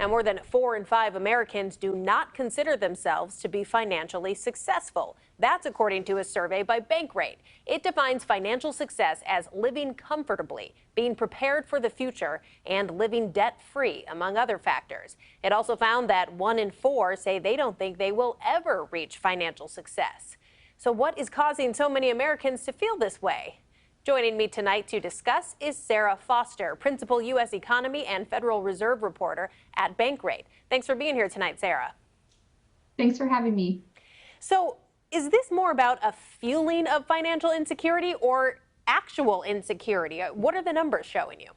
Now, more than 4 in 5 Americans do not consider themselves to be financially successful. That's according to a survey by Bankrate. It defines financial success as living comfortably, being prepared for the future, and living debt-free, among other factors. It also found that 1 in 4 say they don't think they will ever reach financial success. So what is causing so many Americans to feel this way? Joining me tonight to discuss is Sarah Foster, Principal U.S. Economy and Federal Reserve Reporter at Bankrate. Thanks for being here tonight, Sarah. Thanks for having me. So is this more about a feeling of financial insecurity or actual insecurity? What are the numbers showing you?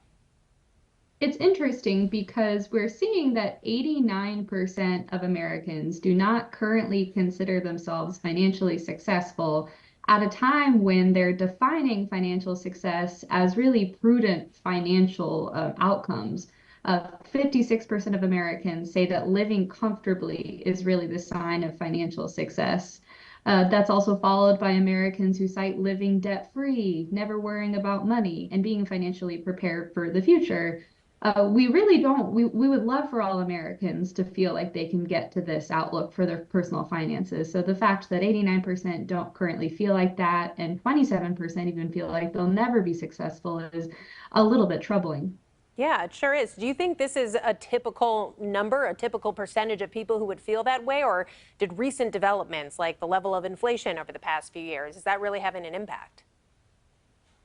It's interesting because we're seeing that 89% of Americans do not currently consider themselves financially successful at a time when they're defining financial success as really prudent financial outcomes. 56% of Americans say that living comfortably is really the sign of financial success. That's also followed by Americans who cite living debt-free, never worrying about money, and being financially prepared for the future. We really don't, we would love for all Americans to feel like they can get to this outlook for their personal finances. So the fact that 89% don't currently feel like that and 27% even feel like they'll never be successful is a little bit troubling. Yeah, it sure is. Do you think this is a typical number, a typical percentage of people who would feel that way? Or did recent developments like the level of inflation over the past few years, is that really having an impact?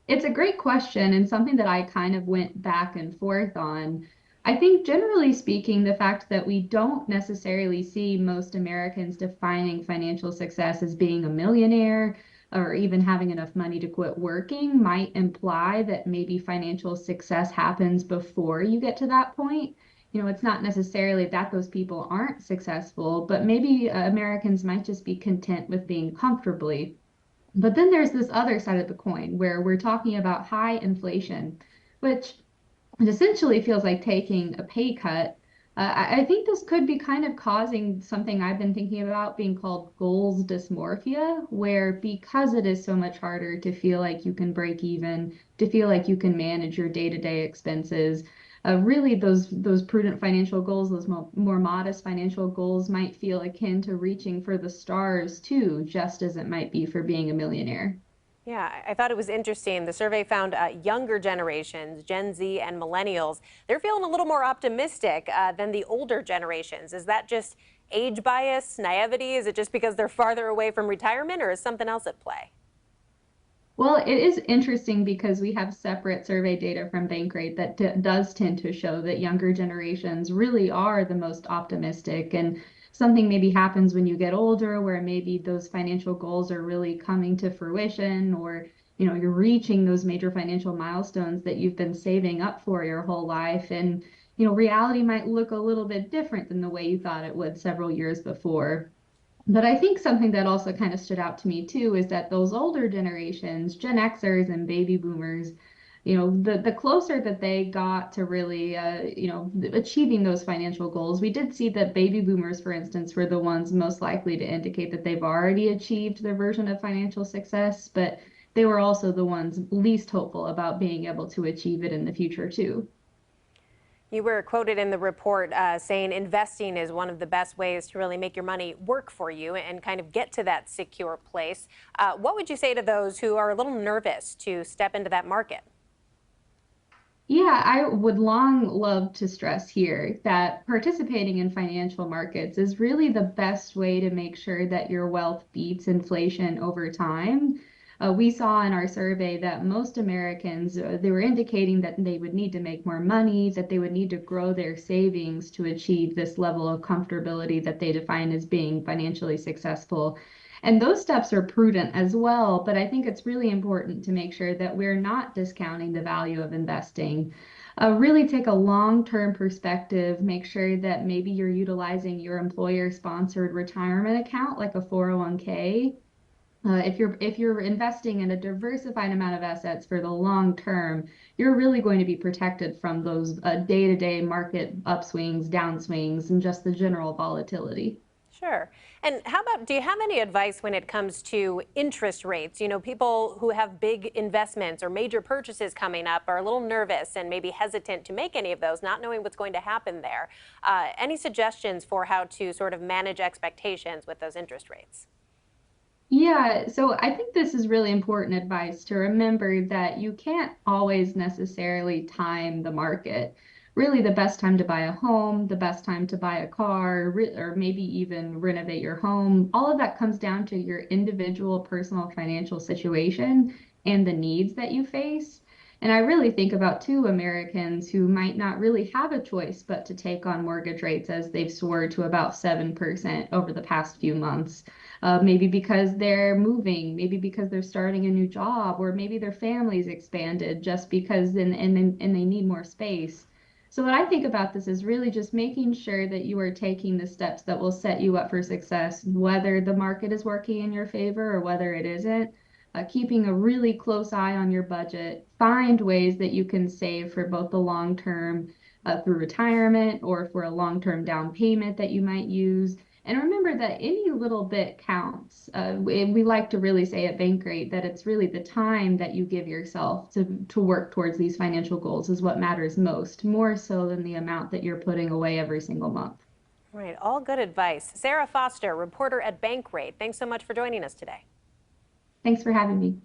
It's a great question and something that I kind of went back and forth on. I think generally speaking, the fact that we don't necessarily see most Americans defining financial success as being a millionaire or even having enough money to quit working might imply that maybe financial success happens before you get to that point. It's not necessarily that those people aren't successful, but maybe Americans might just be content with being comfortably. But then there's this other side of the coin where we're talking about high inflation, which essentially feels like taking a pay cut. I think this could be kind of causing something I've been thinking about being called goals dysmorphia, where because it is so much harder to feel like you can break even, to feel like you can manage your day-to-day expenses, really those prudent financial goals, those more modest financial goals might feel akin to reaching for the stars too, just as it might be for being a millionaire. Yeah, I thought it was interesting. The survey found younger generations, Gen Z and millennials, they're feeling a little more optimistic than the older generations. Is that just age bias, naivety? Is it just because they're farther away from retirement, or is something else at play? Well, it is interesting because we have separate survey data from Bankrate that does tend to show that younger generations really are the most optimistic, and something maybe happens when you get older where maybe those financial goals are really coming to fruition, or you're reaching those major financial milestones that you've been saving up for your whole life, and reality might look a little bit different than the way you thought it would several years before. But I think something that also kind of stood out to me too is that those older generations, Gen Xers and baby boomers, the closer that they got to really, achieving those financial goals, we did see that baby boomers, for instance, were the ones most likely to indicate that they've already achieved their version of financial success, but they were also the ones least hopeful about being able to achieve it in the future too. You were quoted in the report saying investing is one of the best ways to really make your money work for you and kind of get to that secure place. What would you say to those who are a little nervous to step into that market? Yeah, I would long love to stress here that participating in financial markets is really the best way to make sure that your wealth beats inflation over time. We saw in our survey that most Americans, they were indicating that they would need to make more money, that they would need to grow their savings to achieve this level of comfortability that they define as being financially successful. And those steps are prudent as well, but I think it's really important to make sure that we're not discounting the value of investing. Really take a long-term perspective, make sure that maybe you're utilizing your employer-sponsored retirement account like a 401k. If you're investing in a diversified amount of assets for the long term, you're really going to be protected from those day-to-day market upswings, downswings, and just the general volatility. Sure. And how about, do you have any advice when it comes to interest rates? You know, people who have big investments or major purchases coming up are a little nervous and maybe hesitant to make any of those, not knowing what's going to happen there. Any suggestions for how to sort of manage expectations with those interest rates? Yeah, so I think this is really important advice to remember that you can't always necessarily time the market. Really, the best time to buy a home, the best time to buy a car, or maybe even renovate your home, all of that comes down to your individual personal financial situation and the needs that you face. And I really think about two Americans who might not really have a choice but to take on mortgage rates as they've soared to about 7% over the past few months. Maybe because they're moving, maybe because they're starting a new job, or maybe their family's expanded just because and they need more space. So what I think about this is really just making sure that you are taking the steps that will set you up for success, whether the market is working in your favor or whether it isn't. Keeping a really close eye on your budget, find ways that you can save for both the long term through retirement or for a long term down payment that you might use. And remember that any little bit counts. We like to really say at Bankrate that it's really the time that you give yourself to work towards these financial goals is what matters most, more so than the amount that you're putting away every single month. Right, all good advice. Sarah Foster, reporter at Bankrate, thanks so much for joining us today. Thanks for having me.